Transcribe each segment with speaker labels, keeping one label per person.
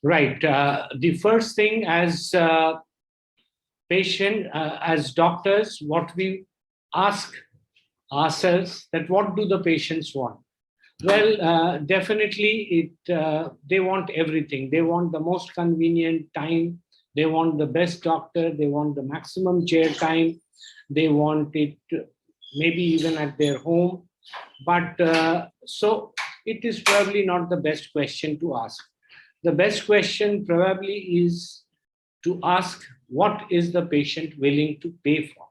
Speaker 1: Right. The first thing as patient, as doctors, what we ask ourselves that what do the patients want? Well, definitely they want everything. They want the most convenient time. They want the best doctor. They want the maximum chair time. They want it maybe even at their home. But so it is probably not the best question to ask. The best question probably is to ask what is the patient willing to pay for?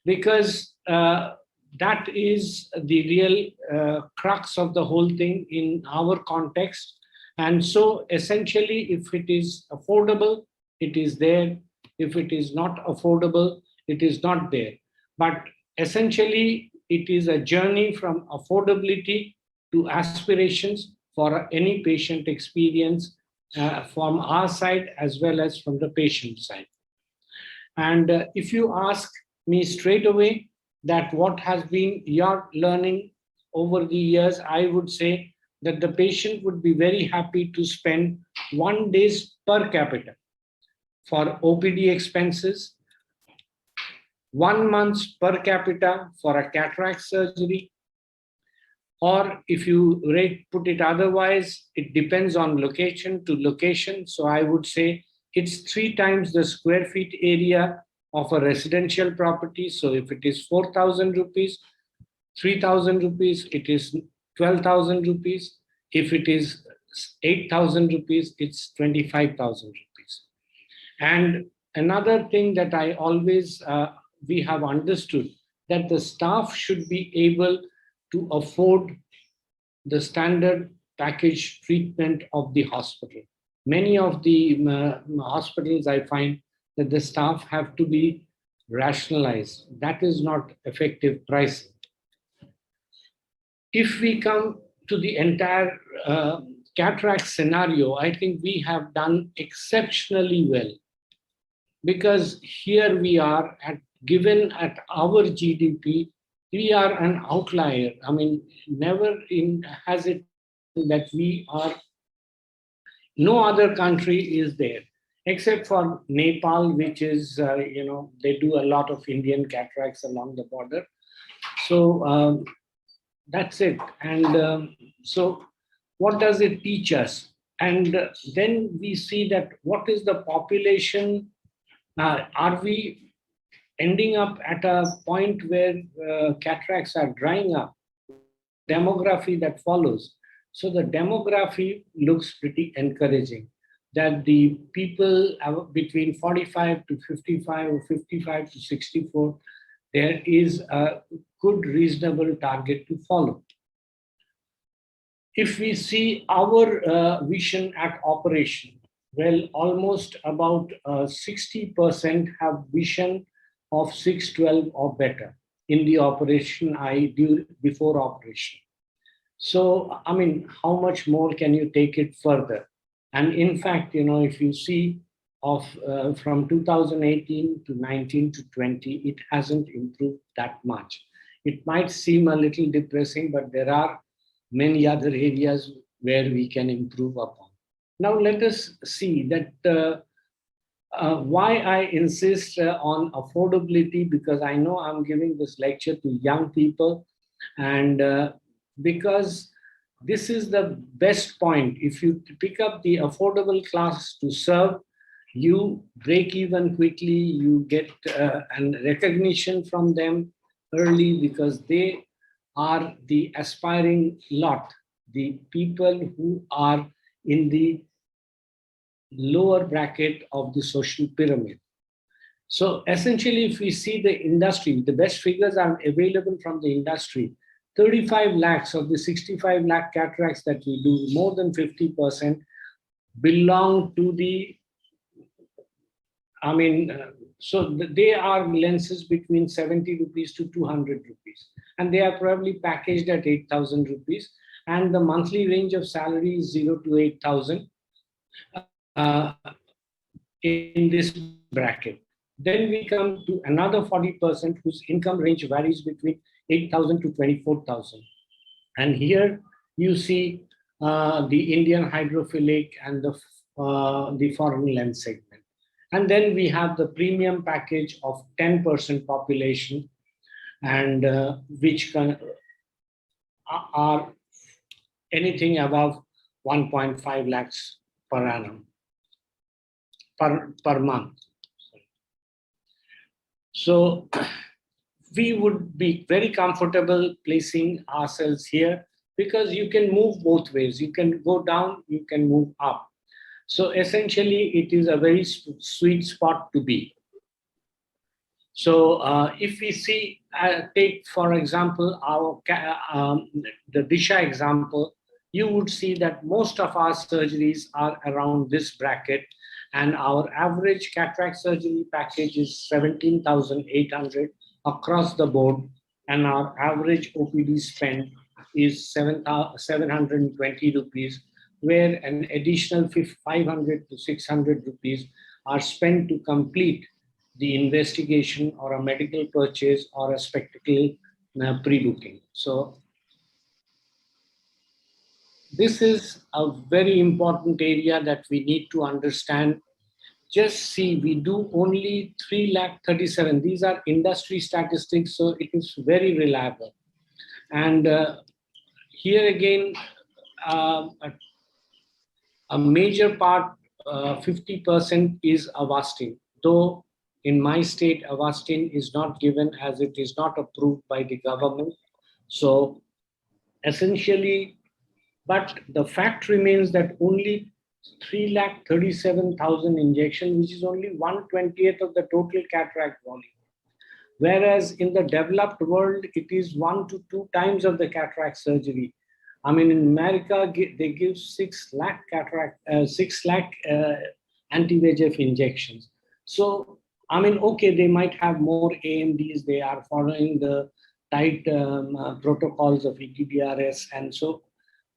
Speaker 1: Because that is the real crux of the whole thing in our context. And so essentially, if it is affordable, it is there. If it is not affordable, it is not there. But essentially, it is a journey from affordability to aspirations for any patient experience from our side as well as from the patient side. And if you ask me straight away that what has been your learning over the years, I would say that the patient would be very happy to spend 1 day per capita for OPD expenses, 1 month per capita for a cataract surgery, or if you put it otherwise, it depends on location to location. So I would say it's 3 times the square feet area of a residential property. So if it is 4,000 rupees, 3,000 rupees, it is 12,000 rupees. If it is 8,000 rupees, it's 25,000 rupees. And another thing that I always, we have understood that the staff should be able to afford the standard package treatment of the hospital. Many of the hospitals, I find that the staff have to be rationalized. That is not effective pricing. If we come to the entire cataract scenario, I think we have done exceptionally well, because here we are given at our GDP, we are an outlier. I mean, never has it that we are, no other country is there, except for Nepal, which is, they do a lot of Indian cataracts along the border. So that's it. And so what does it teach us? And then we see that what is the population? Are we ending up at a point where cataracts are drying up? Demography that follows. So the demography looks pretty encouraging, that the people between 45 to 55 or 55 to 64, there is a good reasonable target to follow. If we see our vision at operation, well, almost about 60% have vision of 612 or better in the operation before operation. So, I mean, how much more can you take it further? And in fact, if you see from 2018 to 19 to 20, it hasn't improved that much. It might seem a little depressing, but there are many other areas where we can improve upon. Now, let us see that why I insist on affordability, because I know I'm giving this lecture to young people, and because this is the best point. If you pick up the affordable class to serve, you break even quickly, you get an recognition from them early, because they are the aspiring lot, the people who are in the lower bracket of the social pyramid. So essentially, if we see the industry, the best figures are available from the industry. 35 lakhs of the 65 lakh cataracts that we do, more than 50% belong to the, so they are lenses between 70 rupees to 200 rupees. And they are probably packaged at 8,000 rupees. And the monthly range of salary is 0 to 8,000 in this bracket. Then we come to another 40% whose income range varies between 8,000 to 24,000. And here you see the Indian hydrophilic and the foreign lens segment. And then we have the premium package of 10% population, and which are anything above 1.5 lakhs per annum, per month. So we would be very comfortable placing ourselves here, because you can move both ways. You can go down, you can move up. So essentially, it is a very sweet spot to be. So if we see, take for example, the DISHA example, you would see that most of our surgeries are around this bracket, and our average cataract surgery package is 17,800 across the board, and our average OPD spend is 720 rupees, where an additional 500 to 600 rupees are spent to complete the investigation or a medical purchase or a spectacle pre-booking. So this is a very important area that we need to understand. Just see, we do only 3,37,000. These are industry statistics, so it is very reliable. And here again, a major part, 50% is Avastin. Though in my state, Avastin is not given, as it is not approved by the government. So essentially, but the fact remains that only 3,37,000 injections, which is only 1/20th of the total cataract volume. Whereas in the developed world, it is 1 to 2 times of the cataract surgery. I mean, in America, they give 6 lakh anti-VEGF injections. So, I mean, okay, they might have more AMDs. They are following the tight protocols of ETDRS, and so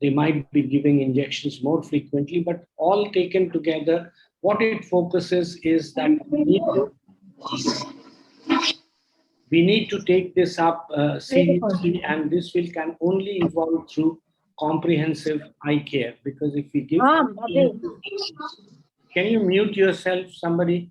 Speaker 1: they might be giving injections more frequently. But all taken together, what it focuses is that we need to take this up seriously, and this can only evolve through comprehensive eye care. Because if we give, can you mute yourself, somebody?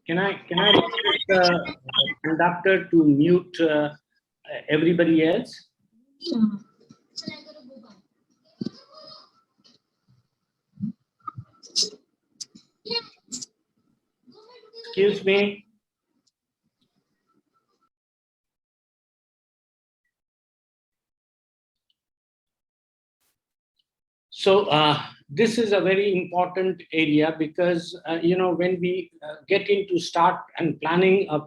Speaker 1: Can I request the conductor to mute everybody else? Excuse me. So this is a very important area, because when we get into start and planning a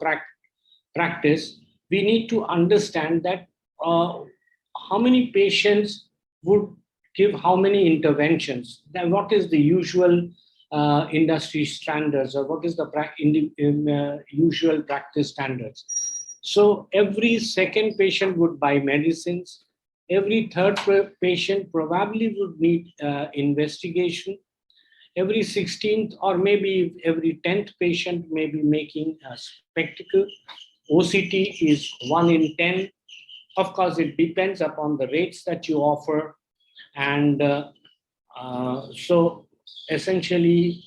Speaker 1: practice, we need to understand that how many patients would give how many interventions. Then what is the usual industry standards, or what is the usual practice standards? So every second patient would buy medicines. Every third patient probably would need investigation. Every 16th or maybe every 10th patient may be making a spectacle. OCT is 1 in 10. Of course, it depends upon the rates that you offer. And so essentially,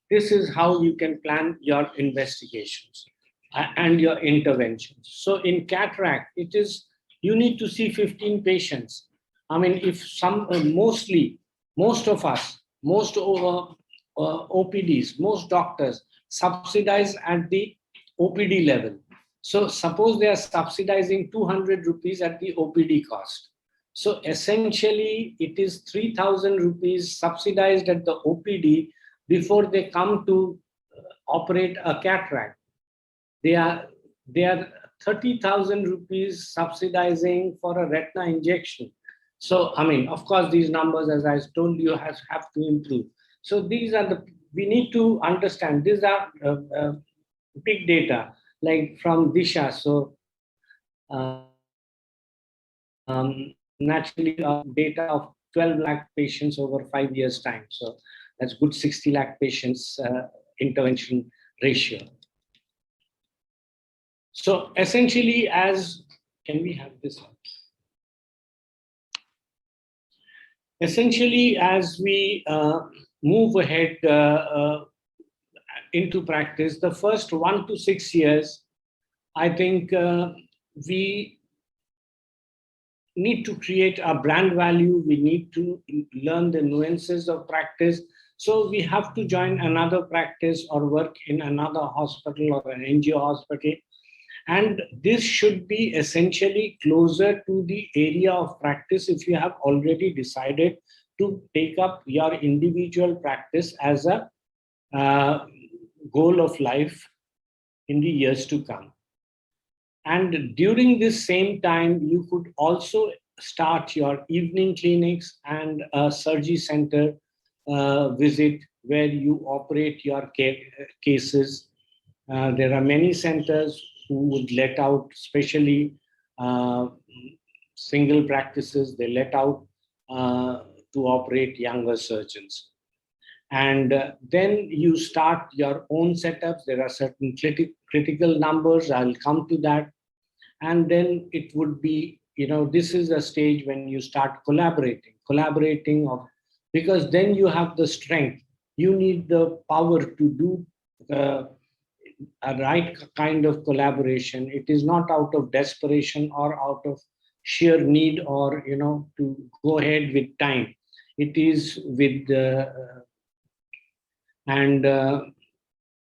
Speaker 1: this is how you can plan your investigations and your interventions. So in cataract, it is, you need to see 15 patients. I mean, if most of us, most OPDs, most doctors subsidize at the OPD level. So suppose they are subsidizing 200 rupees at the OPD cost. So essentially, it is 3,000 rupees subsidized at the OPD before they come to operate a cataract. They are 30,000 rupees subsidizing for a retina injection. So, I mean, of course, these numbers, as I told you, have to improve. So these are we need to understand, these are big data, like from DISHA. So naturally, data of 12 lakh patients over 5 years' time. So That's good 60 lakh patients intervention ratio. So essentially, can we have this one? Essentially, as we move ahead into practice, the first 1 to 6 years, I think we need to create a brand value. We need to learn the nuances of practice. So we have to join another practice or work in another hospital or an NGO hospital. And this should be essentially closer to the area of practice if you have already decided to take up your individual practice as a goal of life in the years to come. And during this same time, you could also start your evening clinics and a surgery center visit where you operate your cases. There are many centers who would let out, especially single practices, they let out to operate younger surgeons. And then you start your own setups. There are certain critical numbers. I'll come to that. And then it would be, this is a stage when you start collaborating, because then you have the strength. You need the power to do a right kind of collaboration. It is not out of desperation or out of sheer need or, to go ahead with time. It is with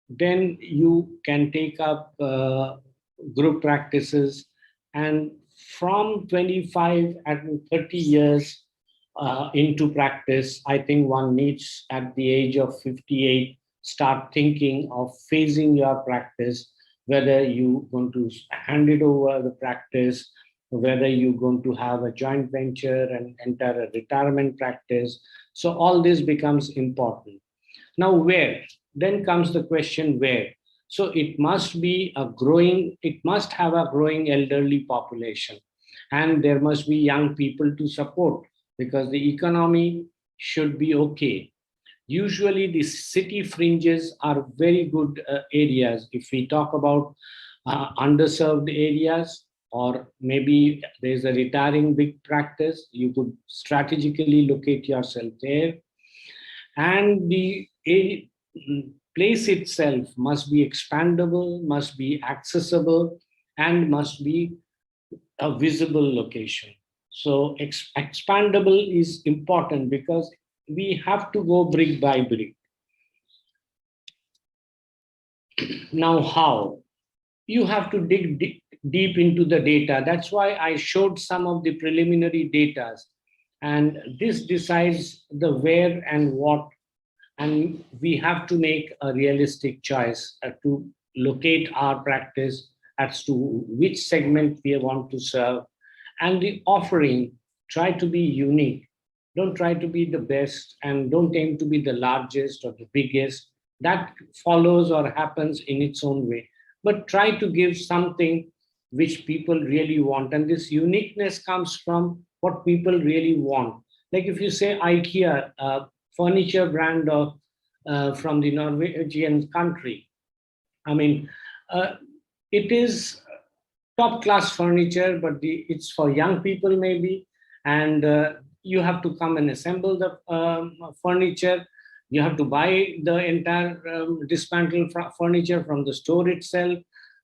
Speaker 1: then you can take up group practices, and from 25 and 30 years into practice, I think one needs at the age of 58 start thinking of phasing your practice, whether you're going to hand it over the practice, whether you're going to have a joint venture and enter a retirement practice. So all this becomes important. Now, where? Then comes the question where. So it must have a growing elderly population, and there must be young people to support, because the economy should be okay. Usually the city fringes are very good areas. If we talk about underserved areas, or maybe there's a retiring big practice, you could strategically locate yourself there. And the place itself must be expandable, must be accessible, and must be a visible location. So expandable is important because we have to go brick by brick. Now, how? You have to dig deep into the data. That's why I showed some of the preliminary data. And this decides the where and what. And we have to make a realistic choice to locate our practice as to which segment we want to serve. And the offering, try to be unique. Don't try to be the best, and don't aim to be the largest or the biggest. That follows or happens in its own way. But try to give something which people really want. And this uniqueness comes from what people really want. Like if you say IKEA, furniture brand of from the Norwegian country. I mean, it is top-class furniture, but it's for young people maybe, and you have to come and assemble the furniture. You have to buy the entire dismantled furniture from the store itself.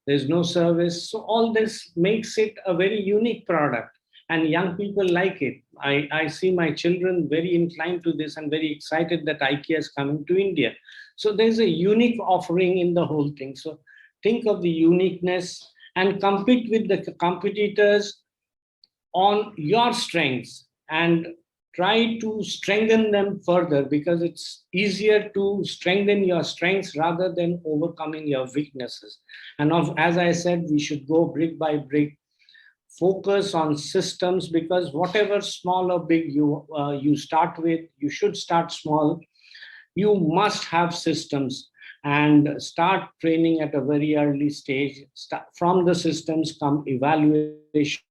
Speaker 1: There's no service. So all this makes it a very unique product, and young people like it. I see my children very inclined to this and very excited that IKEA is coming to India. So there's a unique offering in the whole thing. So think of the uniqueness and compete with the competitors on your strengths and try to strengthen them further, because it's easier to strengthen your strengths rather than overcoming your weaknesses. And as I said, we should go brick by brick, focus on systems, because whatever small or big you start with, you should start small. You must have systems and start training at a very early stage. From the systems come evaluation,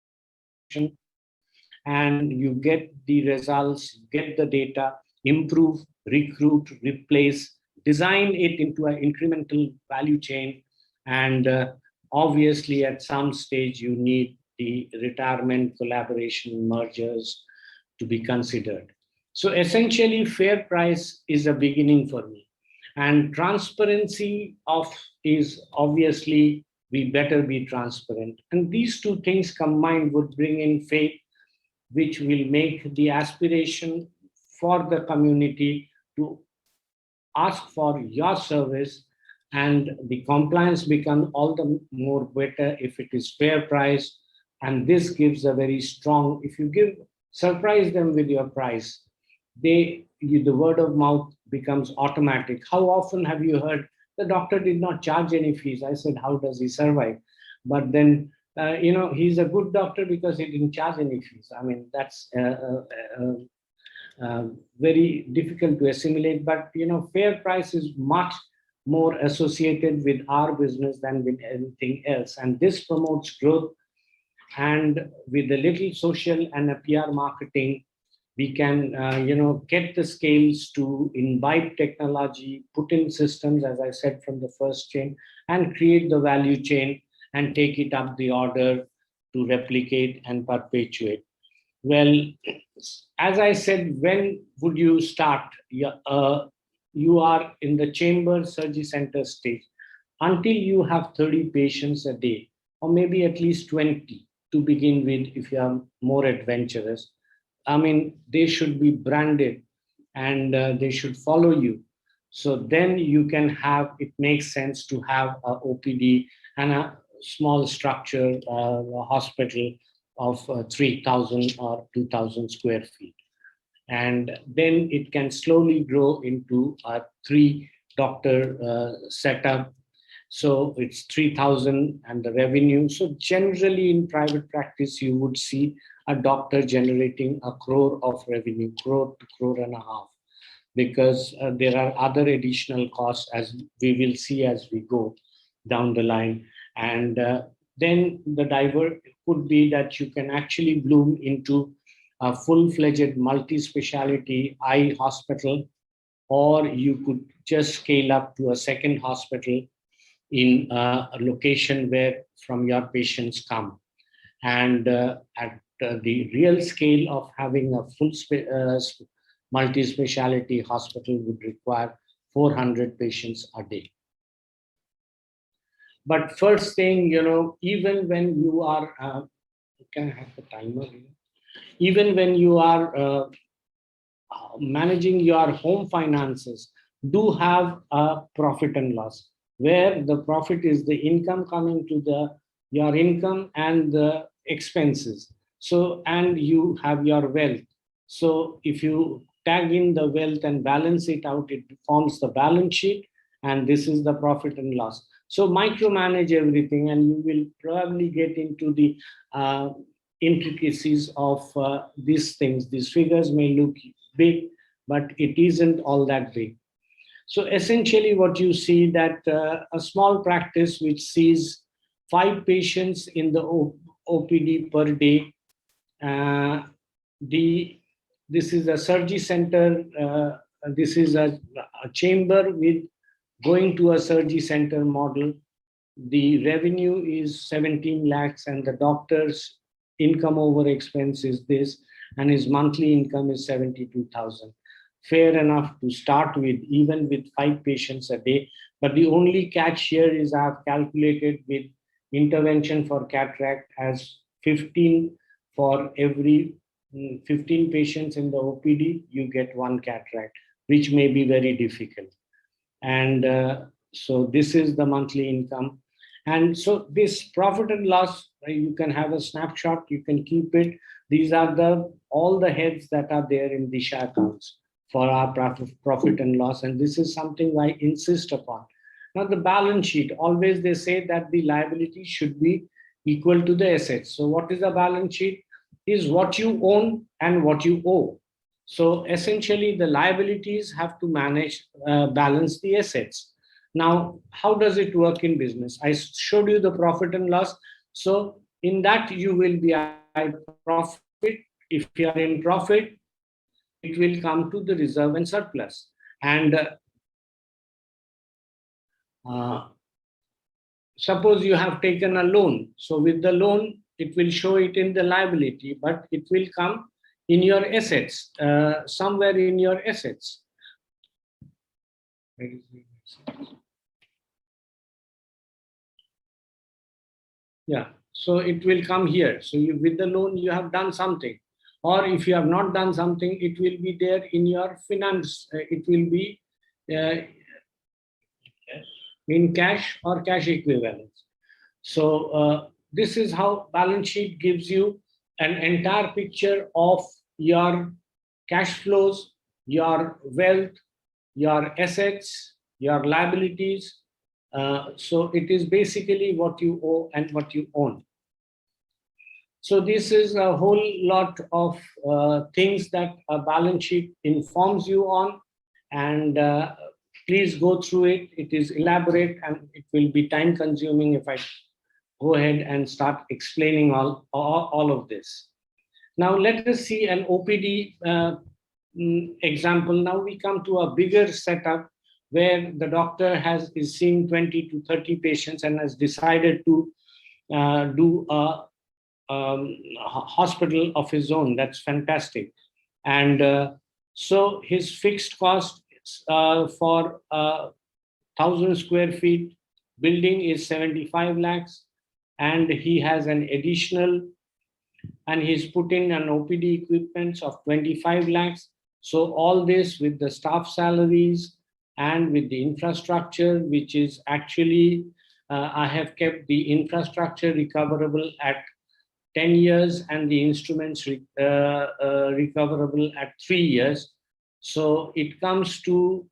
Speaker 1: and you get the results, get the data, improve, recruit, replace, design it into an incremental value chain. And obviously, at some stage, you need the retirement, collaboration, mergers to be considered. So essentially, fair price is a beginning for me. And transparency of is obviously we better be transparent. And these two things combined would bring in faith, which will make the aspiration for the community to ask for your service, and the compliance become all the more better if it is fair price. And this gives a very strong, if you surprise them with your price, the word of mouth becomes automatic. How often have you heard the doctor did not charge any fees? I said, how does he survive? But then he's a good doctor because he didn't charge any fees. I mean, that's very difficult to assimilate. But fair price is much more associated with our business than with anything else, and this promotes growth. And with a little social and a PR marketing, we can get the scales to imbibe technology, put in systems, as I said, from the first chain, and create the value chain and take it up the order to replicate and perpetuate. Well, as I said, when would you start? You are in the chamber surgery center stage. Until you have 30 patients a day, or maybe at least 20 to begin with, if you are more adventurous. I mean, they should be branded and they should follow you. So then you can have, it makes sense to have a OPD and a small structure, a hospital of 3,000 or 2,000 square feet. And then it can slowly grow into a 3-doctor setup. So it's 3,000 and the revenue. So generally in private practice, you would see a doctor generating 1 crore of revenue, crore to crore and a half, because there are other additional costs, as we will see as we go down the line. And then the diver could be that you can actually bloom into a full-fledged multi-speciality eye hospital, or you could just scale up to a second hospital in a location where from your patients come. And at the real scale of having a full multi-speciality hospital would require 400 patients a day. But first thing, even when you are, can I have the timer here? Even when you are managing your home finances, do have a profit and loss, where the profit is the income coming to your income and the expenses. So, and you have your wealth. So if you tag in the wealth and balance it out, it forms the balance sheet, and this is the profit and loss. So micromanage everything, and you will probably get into the intricacies of these things. These figures may look big, but it isn't all that big. So essentially what you see that a small practice which sees 5 patients in the OPD per day, this is a surgery center, this is a chamber with going to a surgery center model. The revenue is 17 lakhs and the doctor's income over expense is this, and his monthly income is 72,000. Fair enough to start with, even with 5 patients a day. But the only catch here is I've calculated with intervention for cataract as 15 for every 15 patients in the OPD, you get 1 cataract, which may be very difficult. And so this is the monthly income. And so this profit and loss, you can have a snapshot, you can keep it. These are all the heads that are there in Disha accounts for our profit and loss. And this is something I insist upon. Now the balance sheet, always they say that the liability should be equal to the assets. So what is a balance sheet? Is what you own and what you owe. So essentially the liabilities have to balance the assets. Now, how does it work in business? I showed you the profit and loss. So in that you will be at profit. If you are in profit, it will come to the reserve and surplus. And suppose you have taken a loan. So with the loan, it will show it in the liability, but it will come in your assets, somewhere in your assets. Yeah, so it will come here. So you, with the loan, you have done something. Or if you have not done something, it will be there in your finance. It will be in cash or cash equivalents. So this is how balance sheet gives you an entire picture of your cash flows, your wealth, your assets, your liabilities. So it is basically what you owe and what you own. So this is a whole lot of things that a balance sheet informs you on, and please go through it. It is elaborate and it will be time consuming if I go ahead and start explaining all of this. Now let us see an OPD example. Now we come to a bigger setup where the doctor is seeing 20 to 30 patients and has decided to do a hospital of his own. That's fantastic. And so his fixed cost for 1,000 square feet building is 75 lakhs, and he has an additional, and he's put in an OPD equipment of 25 lakhs. So all this with the staff salaries and with the infrastructure, which is actually, I have kept the infrastructure recoverable at 10 years and the instruments recoverable at 3 years. So it comes to,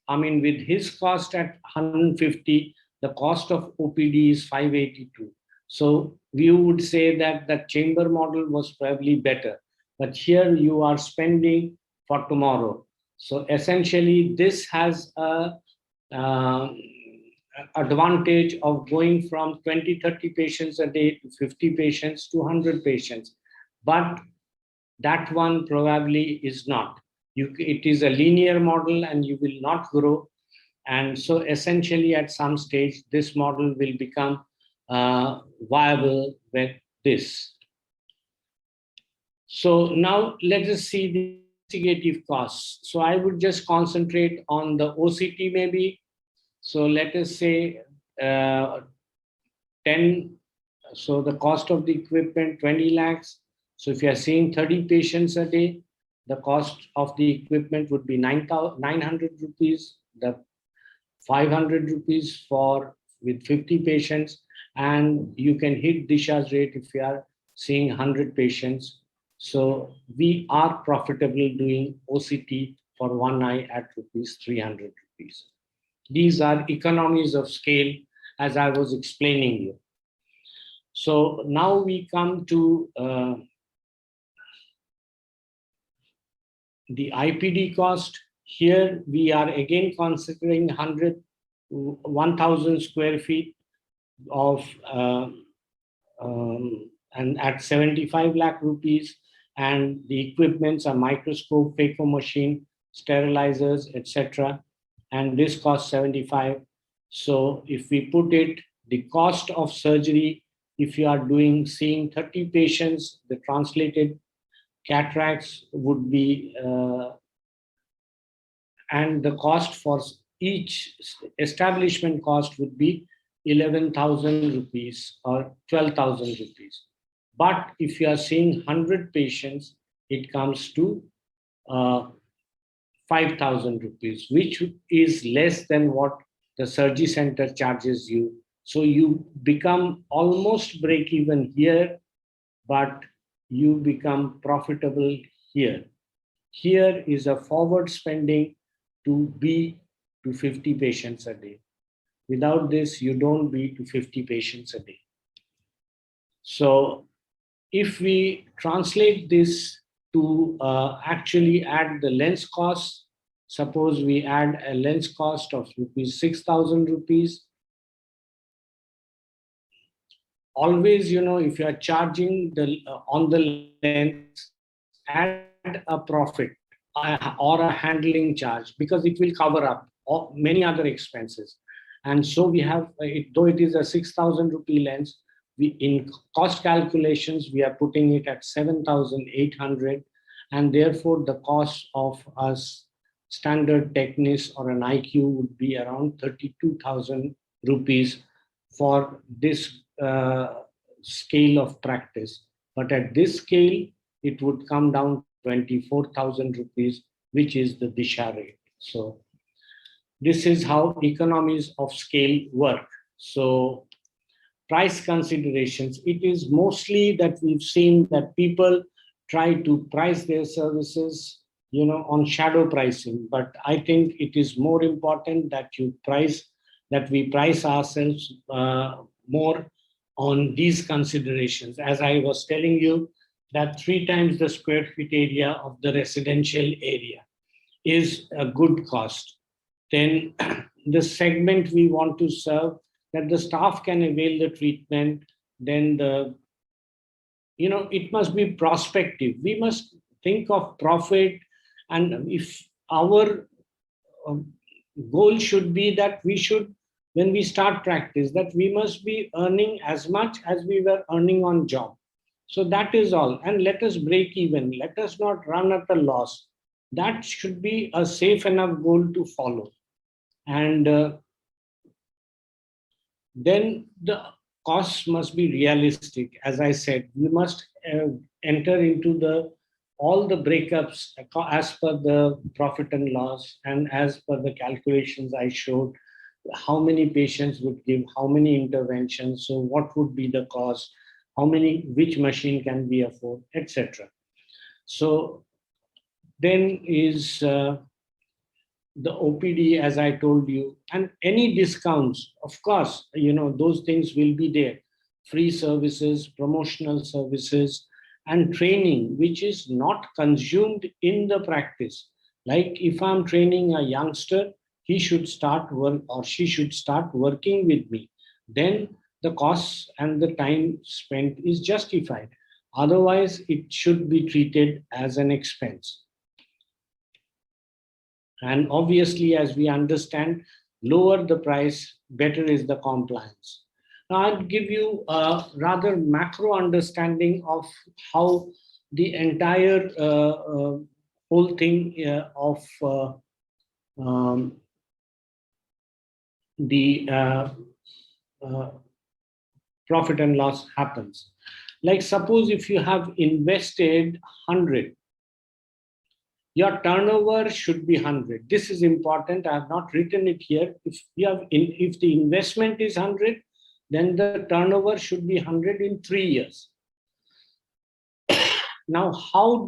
Speaker 1: I mean, with his cost at 150, the cost of OPD is 582. So we would say that the chamber model was probably better, but here you are spending for tomorrow. So essentially this has a advantage of going from 20, 30 patients a day to 50 patients to 100 patients. But that one probably is not. It is a linear model and you will not grow. And so essentially at some stage, this model will become viable with this. So now let us see the investigative costs. So I would just concentrate on the OCT maybe. So let us say 10, so the cost of the equipment, 20 lakhs. So if you are seeing 30 patients a day, the cost of the equipment would be 900 rupees, the 500 rupees for with 50 patients, and you can hit discharge rate if you are seeing 100 patients. So we are profitable doing OCT for one eye at rupees 300 rupees. These are economies of scale, as I was explaining you. So now we come to the IPD cost. Here we are again considering 1,000 square feet of and at 75 lakh rupees, and the equipments are microscope, phaco machine, sterilizers, etc. And this costs 75. So if we put it, the cost of surgery, if you are seeing 30 patients, the translated cataracts would be, and the cost for each establishment cost would be 11,000 rupees or 12,000 rupees. But if you are seeing 100 patients, it comes to 5,000 rupees, which is less than what the surgery center charges you. So you become almost break even here, but you become profitable here. Here is a forward spending to be to 50 patients a day. Without this, you don't be to 50 patients a day. So if we translate this to actually add the lens cost, suppose we add a lens cost of rupees 6,000 rupees. Always, if you are charging on the lens, add a profit or a handling charge, because it will cover up many other expenses. And so we have, though it is a 6,000 rupee lens, we in cost calculations, we are putting it at 7,800. And therefore, the cost of us standard techniques or an IQ would be around 32,000 rupees for this scale of practice. But at this scale, it would come down to 24,000 rupees, which is the Disha rate. So this is how economies of scale work. So price considerations, it is mostly that we've seen that people try to price their services, on shadow pricing. But I think it is more important that we price ourselves more on these considerations. As I was telling you, that 3 times the square feet area of the residential area is a good cost. Then the segment we want to serve, that the staff can avail the treatment, then it must be prospective. We must think of profit. And if our goal should be that we should, when we start practice, that we must be earning as much as we were earning on job. So that is all. And let us break even. Let us not run at a loss. That should be a safe enough goal to follow. And then the costs must be realistic. As I said, we must enter into all the breakups as per the profit and loss, and as per the calculations I showed, how many patients would give, how many interventions, so what would be the cost, which machine can we afford, etc. So then is the OPD, as I told you, and any discounts, of course, those things will be there. Free services, promotional services, and training, which is not consumed in the practice. Like if I'm training a youngster, he should start work or she should start working with me. Then the costs and the time spent is justified. Otherwise, it should be treated as an expense. And obviously, as we understand, lower the price, better is the compliance. Now, I'll give you a rather macro understanding of how the entire whole thing of the profit and loss happens. Like suppose if you have invested 100, your turnover should be 100. This is important. I have not written it here. If the investment is 100, then the turnover should be 100 in 3 years. Now, how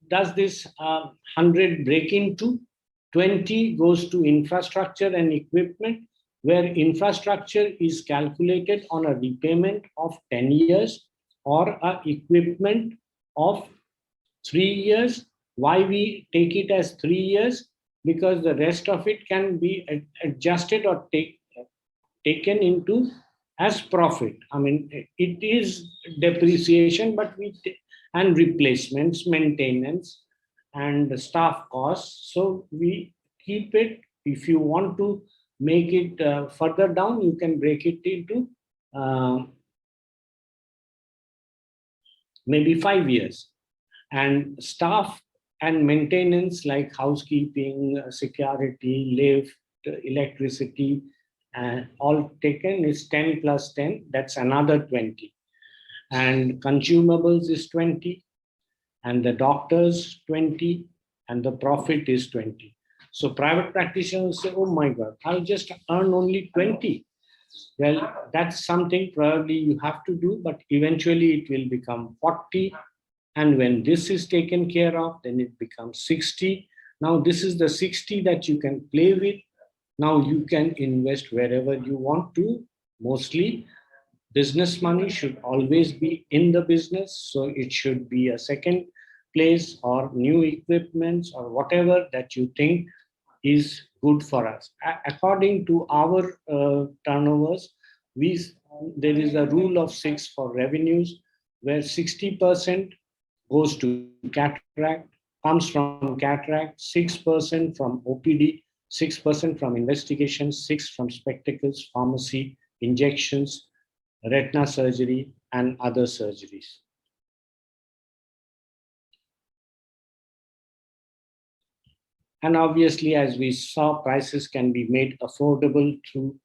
Speaker 1: does this 100 break into? 20 goes to infrastructure and equipment, where infrastructure is calculated on a repayment of 10 years or a equipment of 3 years. Why we take it as 3 years? Because the rest of it can be adjusted or taken into as profit. I mean, it is depreciation, but and replacements, maintenance, and staff costs. So we keep it. If you want to make it further down, you can break it into maybe 5 years. And staff and maintenance like housekeeping, security, lift, electricity, all taken is 10 plus 10, that's another 20. And consumables is 20, and the doctors 20, and the profit is 20. So private practitioners say, oh my God, I'll just earn only 20. Well, that's something probably you have to do, but eventually it will become 40. And when this is taken care of, then it becomes 60. Now this is the 60 that you can play with. Now you can invest wherever you want to. Mostly business money should always be in the business. So it should be a second place or new equipments or whatever that you think is good for us. According to our turnovers, there is a rule of 6 for revenues, where 60% goes to cataract, comes from cataract, 6% from OPD, 6% from investigations, 6% from spectacles, pharmacy, injections, retina surgery, and other surgeries. And obviously, as we saw, prices can be made affordable through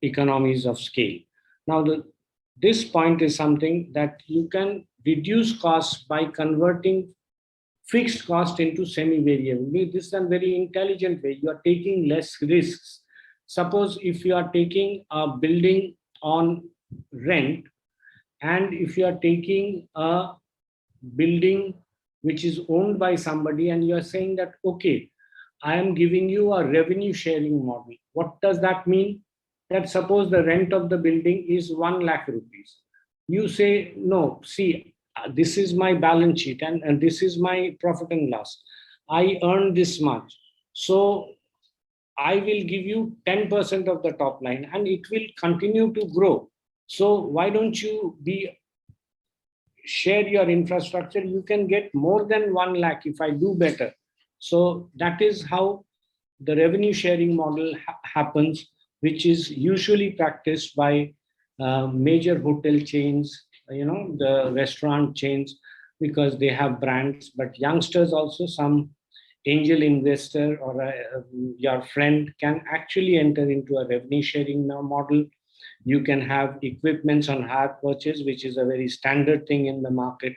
Speaker 1: economies of scale. Now, this point is something that you can reduce costs by converting fixed cost into semi-variable. This is a very intelligent way. You are taking less risks. Suppose if you are taking a building on rent, and if you are taking a building which is owned by somebody, and you are saying that, okay, I am giving you a revenue sharing model. What does that mean? That suppose the rent of the building is 1 lakh rupees. You say, no, see, this is my balance sheet and this is my profit and loss. I earn this much. So I will give you 10% of the top line and it will continue to grow. So why don't you share your infrastructure? You can get more than 1 lakh if I do better. So that is how the revenue sharing model happens, which is usually practiced by major hotel chains, the restaurant chains, because they have brands. But youngsters also, some angel investor or your friend can actually enter into a revenue sharing model. You can have equipments on hire purchase, which is a very standard thing in the market,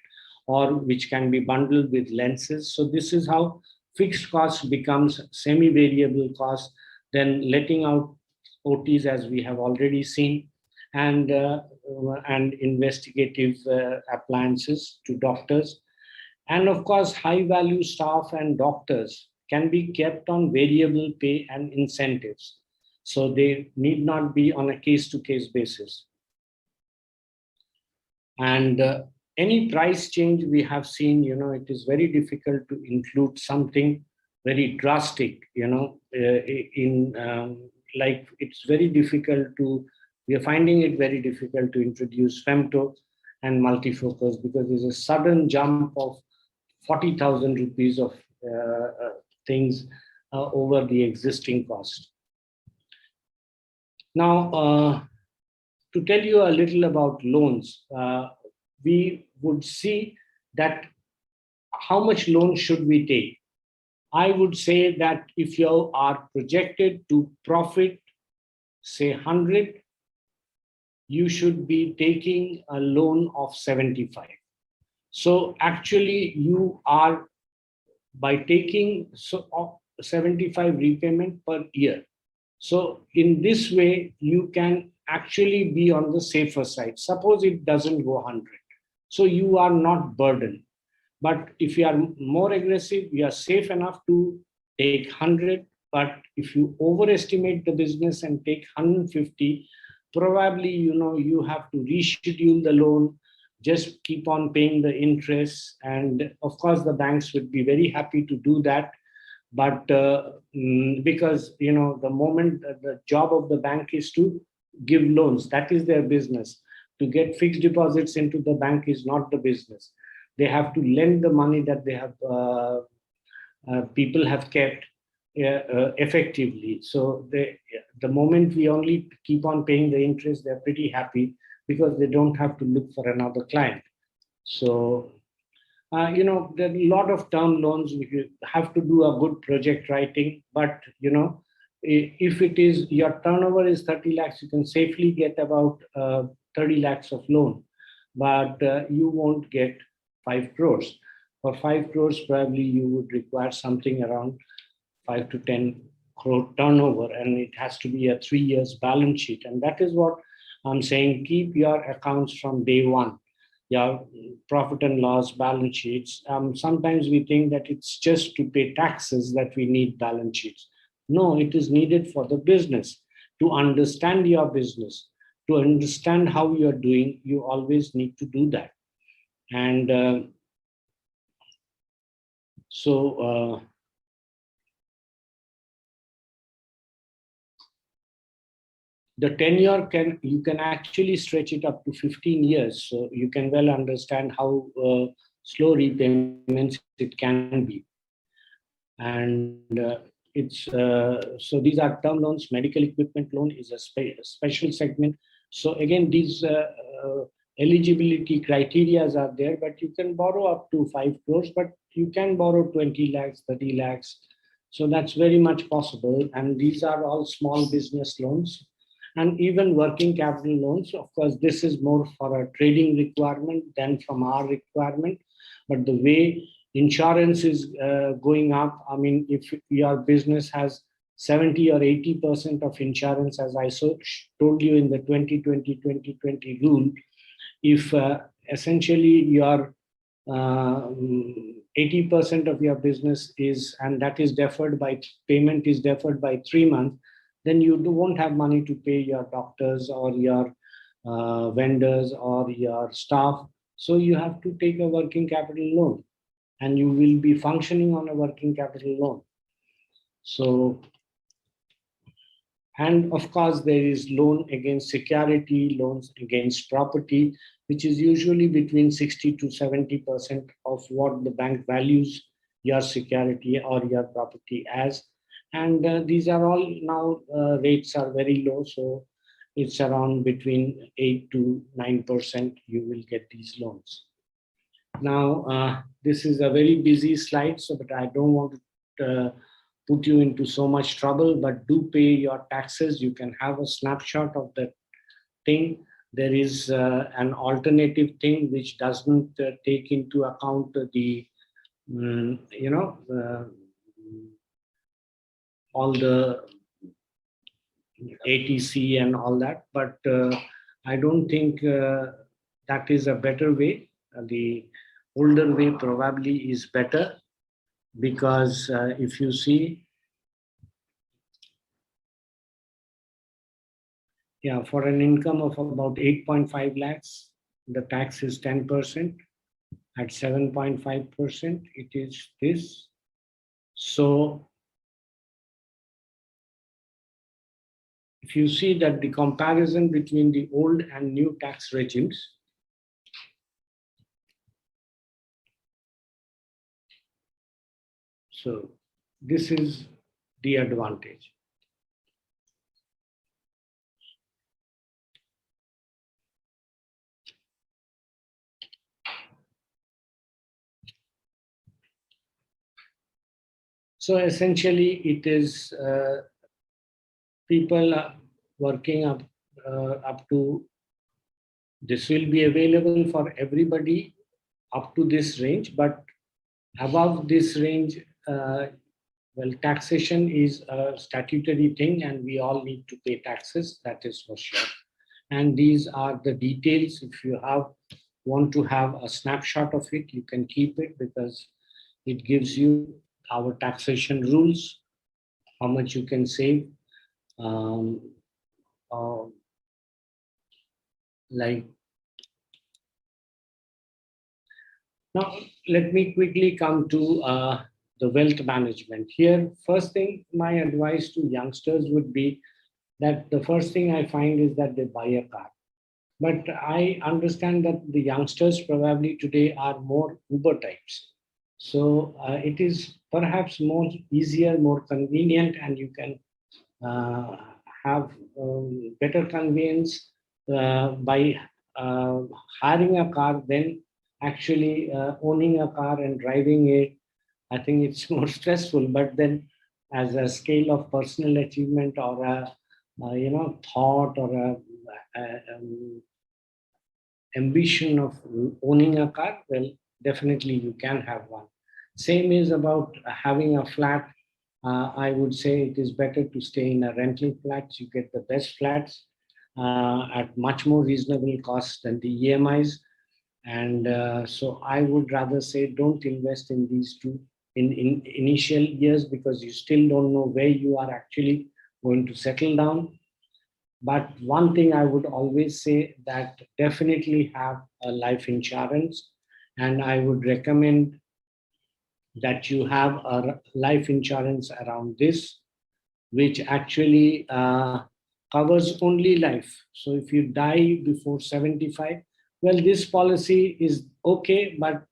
Speaker 1: or which can be bundled with lenses. So this is how fixed cost becomes semi-variable cost, then letting out OTs, as we have already seen, and investigative appliances to doctors. And of course, high value staff and doctors can be kept on variable pay and incentives. So they need not be on a case-to-case basis. And any price change we have seen, it is very difficult to include something very drastic, like it's very difficult we are finding it very difficult to introduce femto and multifocus, because there's a sudden jump of 40,000 rupees of things over the existing cost. Now, to tell you a little about loans, we would see that how much loan should we take? I would say that if you are projected to profit, say 100, you should be taking a loan of 75. So actually you are, by taking 75 repayment per year. So in this way, you can actually be on the safer side. Suppose it doesn't go 100. So you are not burdened. But if you are more aggressive, you are safe enough to take 100. But if you overestimate the business and take 150, probably, you have to reschedule the loan, just keep on paying the interest. And of course, the banks would be very happy to do that. But because, the moment the job of the bank is to give loans, that is their business. To get fixed deposits into the bank is not the business. They have to lend the money that they have, people have kept effectively. So the moment we only keep on paying the interest, they're pretty happy because they don't have to look for another client. So, there are a lot of term loans. You have to do a good project writing, but, if it is your turnover is 30 lakhs, you can safely get about 30 lakhs of loan, but you won't get 5 crores. For 5 crores, probably you would require something around 5 to 10 crore turnover, and it has to be a 3 years balance sheet. And that is what I'm saying. Keep your accounts from day one, your profit and loss balance sheets. Sometimes we think that it's just to pay taxes that we need balance sheets. No, it is needed for the business. To understand your business, to understand how you are doing, you always need to do that. And the tenure you can actually stretch it up to 15 years. So you can well understand how slow repayments it can be. And so these are term loans. Medical equipment loan is a special segment. So again, these eligibility criteria are there, but you can borrow up to 5 crores, but you can borrow 20 lakhs, 30 lakhs. So that's very much possible. And these are all small business loans and even working capital loans. Of course, this is more for a trading requirement than from our requirement. But the way insurance is going up, I mean, if your business has 70 or 80% of insurance, as I told you in the 2020 rule, if essentially your 80% of your business is, and that is deferred by, payment is deferred by 3 months, then you won't have money to pay your doctors or your vendors or your staff. So you have to take a working capital loan, and you will be functioning on a working capital loan. So, and of course, there is loan against security, loans against property, which is usually between 60 to 70% of what the bank values your security or your property as. And these are all now rates are very low. So it's around between 8 to 9% you will get these loans. Now, this is a very busy slide, so but I don't want to put you into so much trouble, but do pay your taxes. You can have a snapshot of the thing. There is an alternative thing which doesn't take into account the, all the ATC and all that, but I don't think that is a better way. The older way probably is better, because if you see, yeah, for an income of about 8.5 lakhs, the tax is 10%. At 7.5%, it is this. So if you see that the comparison between the old and new tax regimes, so this is the advantage. So essentially, it is people are working up to, this will be available for everybody up to this range, but above this range, well, taxation is a statutory thing and we all need to pay taxes, that is for sure. And these are the details. If you want to have a snapshot of it, you can keep it, because it gives you our taxation rules, how much you can save. Like, now let me quickly come to the wealth management. Here, first thing, my advice to youngsters would be that the first thing I find is that they buy a car. But I understand that the youngsters probably today are more Uber types. So it is perhaps more easier, more convenient, and you can have better convenience by hiring a car than actually owning a car and driving it. I think it's more stressful, but then as a scale of personal achievement or a thought or a ambition of owning a car, well, definitely you can have one. Same is about having a flat. I would say it is better to stay in a rental flat. You get the best flats at much more reasonable cost than the EMIs. And so I would rather say don't invest in these two in initial years, because you still don't know where you are actually going to settle down. But one thing I would always say, that definitely have a life insurance, and I would recommend that you have a life insurance around this, which actually covers only life. So if you die before 75, well, this policy is okay, but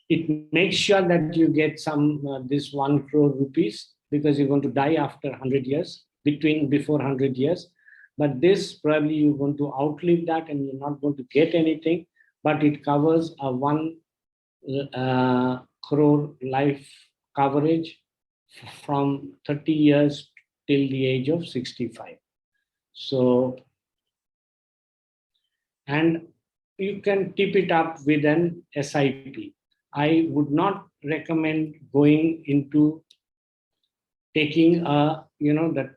Speaker 1: it makes sure that you get some this 1 crore rupees because you're going to die after 100 years, before 100 years. But this probably you're going to outlive that and you're not going to get anything, but it covers a 1 crore life coverage from 30 years till the age of 65. So, and you can tip it up with an SIP. I would not recommend going into taking that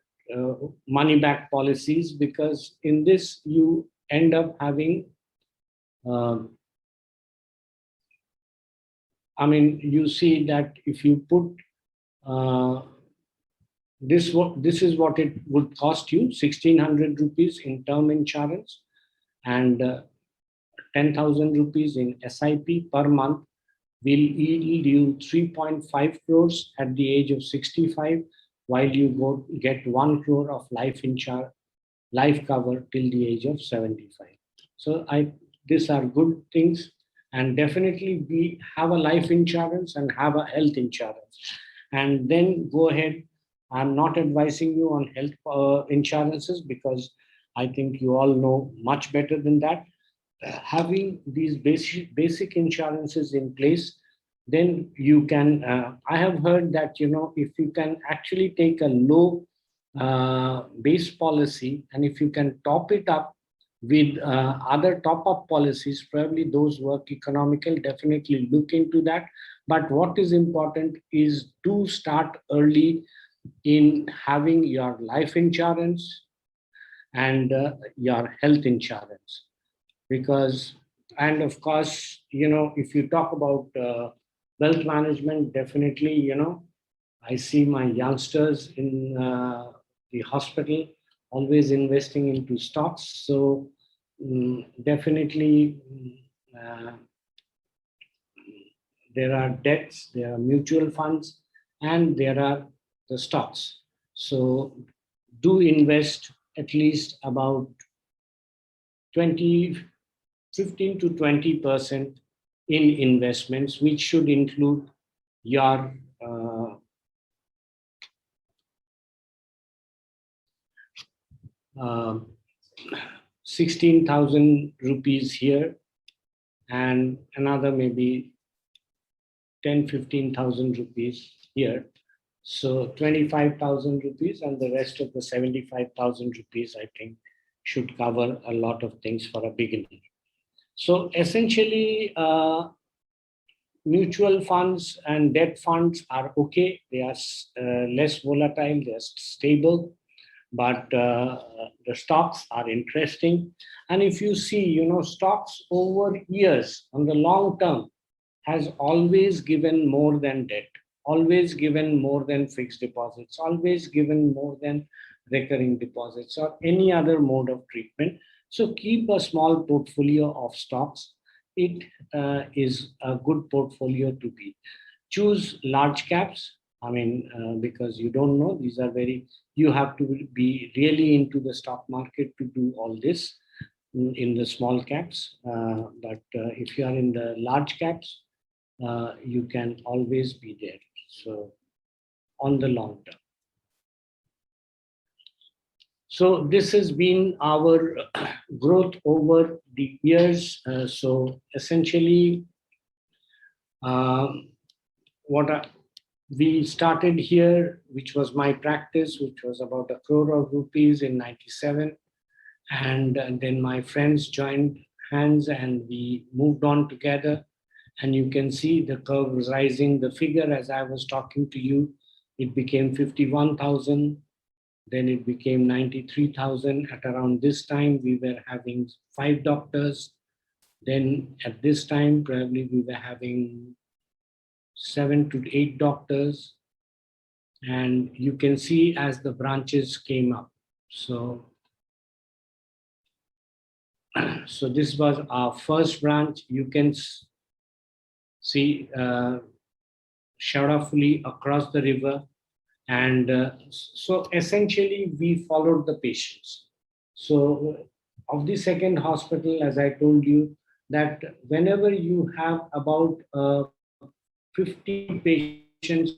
Speaker 1: money back policies, because in this you end up having you see that if you put this is what it would cost you, 1,600 rupees in term insurance and 10,000 rupees in SIP per month will yield you 3.5 crores at the age of 65, while you get 1 crore of life cover till the age of 75. So these are good things, and definitely we have a life insurance and have a health insurance, and then go ahead. I'm not advising you on health insurances because I think you all know much better than that. Having these basic insurances in place, then you can, I have heard that, if you can actually take a low base policy, and if you can top it up with other top-up policies, probably those work economical, definitely look into that. But what is important is to start early in having your life insurance and your health insurance. Because, and of course, if you talk about wealth management, definitely, I see my youngsters in the hospital always investing into stocks. So definitely there are debts, there are mutual funds, and there are the stocks. So do invest at least about 15 to 20% in investments, which should include your 16,000 rupees here, and another maybe 15,000 rupees here. So 25,000 rupees, and the rest of the 75,000 rupees, I think, should cover a lot of things for a beginner. So essentially, mutual funds and debt funds are okay. They are less volatile, they are stable, but the stocks are interesting. And if you see, stocks over years on the long term has always given more than debt, always given more than fixed deposits, always given more than recurring deposits or any other mode of treatment. So keep a small portfolio of stocks. It is a good portfolio to be. Choose large caps. Because you don't know, you have to be really into the stock market to do all this in the small caps. But if you are in the large caps, you can always be there. So on the long term. So this has been our growth over the years. So essentially, we started here, which was my practice, which was about 1 crore of rupees in 97. And then my friends joined hands and we moved on together. And you can see the curve was rising. The figure, as I was talking to you, it became 51,000. Then it became 93,000. At around this time, we were having 5 doctors. Then at this time, probably we were having 7 to 8 doctors. And you can see as the branches came up. So this was our first branch. You can see Shadafuli across the river. And so essentially we followed the patients. So of the second hospital, as I told you, that whenever you have about 50 patients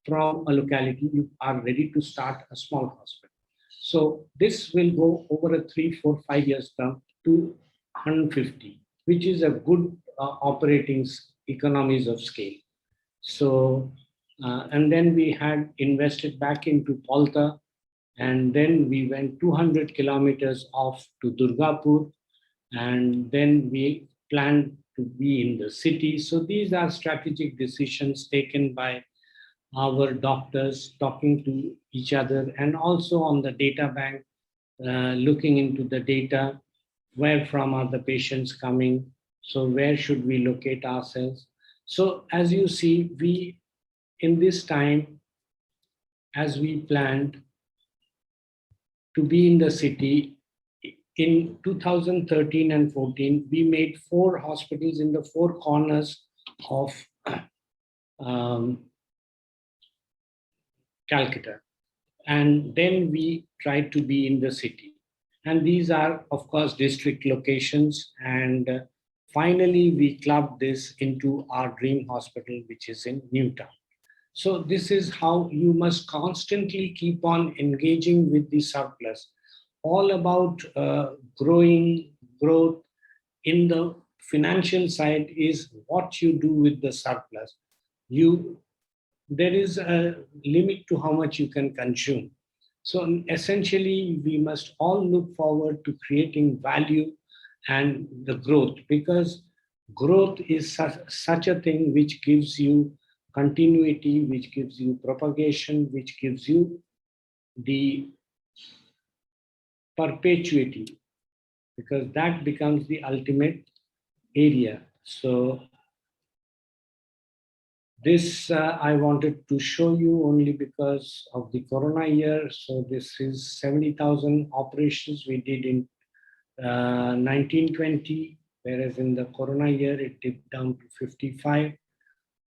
Speaker 1: from a locality, you are ready to start a small hospital. So this will go over a 3, 4, 5 years term to 150, which is a good operating economies of scale. So, and then we had invested back into Polta, and then we went 200 kilometers off to Durgapur, and then we planned to be in the city. So these are strategic decisions taken by our doctors, talking to each other, and also on the data bank, looking into the data, where from are the patients coming, so where should we locate ourselves. So as you see, we, in this time, as we planned to be in the city, in 2013 and 14, we made 4 hospitals in the 4 corners of Calcutta. And then we tried to be in the city. And these are, of course, district locations. And finally, we clubbed this into our dream hospital, which is in Newtown. So this is how you must constantly keep on engaging with the surplus. All about growth in the financial side is what you do with the surplus. There is a limit to how much you can consume. So essentially, we must all look forward to creating value and the growth, because growth is such a thing which gives you continuity, which gives you propagation, which gives you the perpetuity, because that becomes the ultimate area. So this I wanted to show you only because of the Corona year. So this is 70,000 operations we did in 1920, whereas in the Corona year it dipped down to 55.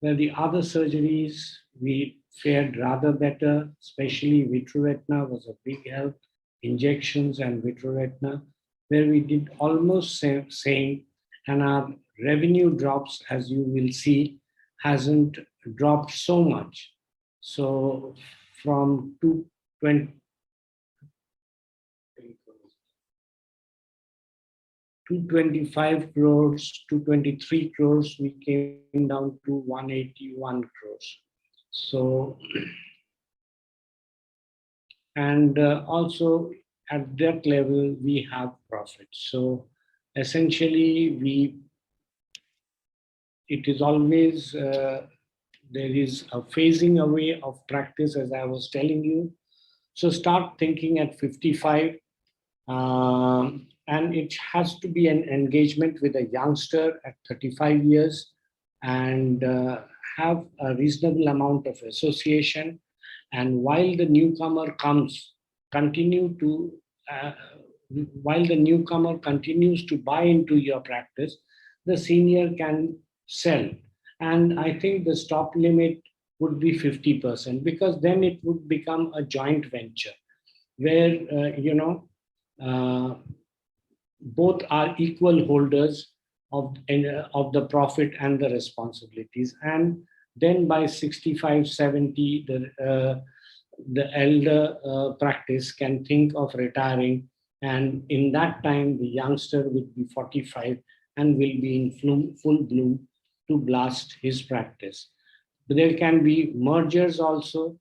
Speaker 1: Where the other surgeries we fared rather better, especially vitreoretina was a big help, injections and vitreoretina, where we did almost same, and our revenue drops, as you will see, hasn't dropped so much. So from 225 crores, 223 crores, we came down to 181 crores. So, and also at that level, we have profits. So essentially, it is always, there is a phasing away of practice, as I was telling you. So start thinking at 55. And it has to be an engagement with a youngster at 35 years, and have a reasonable amount of association. And while the newcomer continues to buy into your practice, the senior can sell. And I think the stop limit would be 50%, because then it would become a joint venture where, both are equal holders of the profit and the responsibilities. And then by 65, 70, the elder practice can think of retiring. And in that time, the youngster will be 45 and will be in full bloom to blast his practice. But there can be mergers also.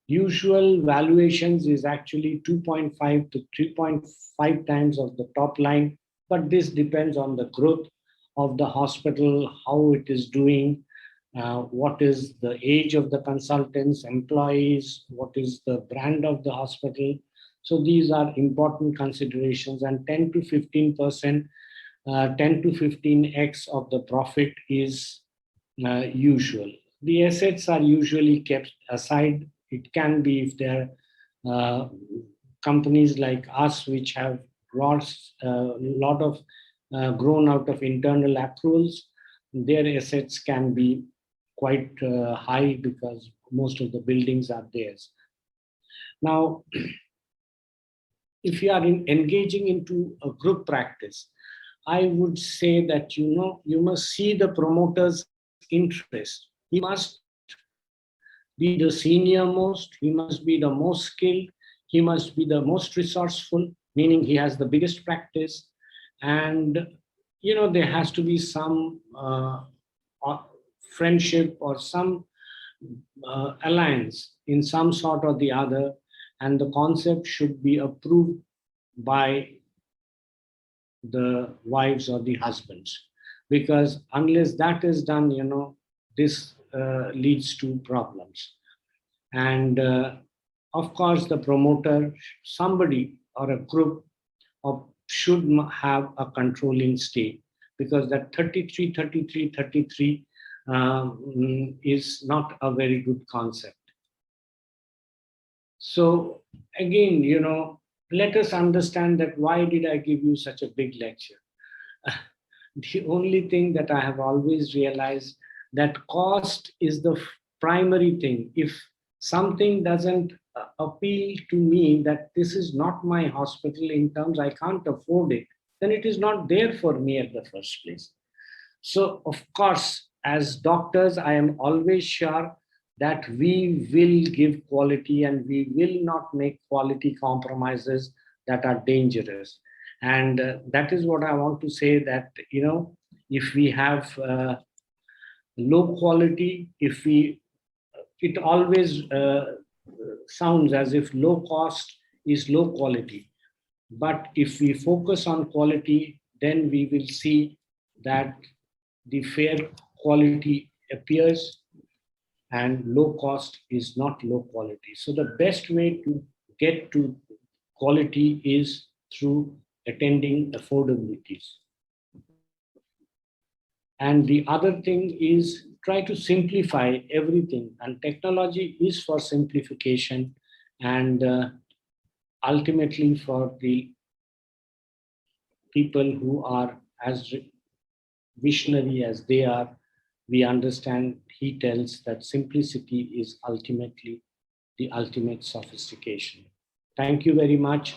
Speaker 1: Usual valuations is actually 2.5 to 3.5 times of the top line, but this depends on the growth of the hospital, how it is doing, what is the age of the consultants, employees, what is the brand of the hospital. So these are important considerations, and 10 to 15%, 10 to 15x of the profit is usual. The assets are usually kept aside. It can be if there are companies like us which have a lot of grown out of internal accruals, their assets can be quite high because most of the buildings are theirs. Now, if you are engaging into a group practice, I would say that, you must see the promoter's interest. He must be the senior most, he must be the most skilled, he must be the most resourceful, meaning he has the biggest practice. And, there has to be some friendship or some alliance in some sort or the other. And the concept should be approved by the wives or the husbands, because unless that is done, this leads to problems. And of course, the promoter, somebody or a group should have a controlling state, because that 33, 33, 33 is not a very good concept. So again, let us understand that why did I give you such a big lecture? The only thing that I have always realized, that cost is the primary thing. If something doesn't appeal to me, that this is not my hospital in terms I can't afford it, then it is not there for me at the first place. So of course, as doctors, I am always sure that we will give quality and we will not make quality compromises that are dangerous. And that is what I want to say, that, if we have low quality, it always sounds as if low cost is low quality. But if we focus on quality, then we will see that the fair quality appears and low cost is not low quality. So the best way to get to quality is through attending affordabilities. And the other thing is, try to simplify everything, and technology is for simplification, and ultimately for the people who are as visionary as they are. We understand, he tells, that simplicity is ultimately the ultimate sophistication. Thank you very much.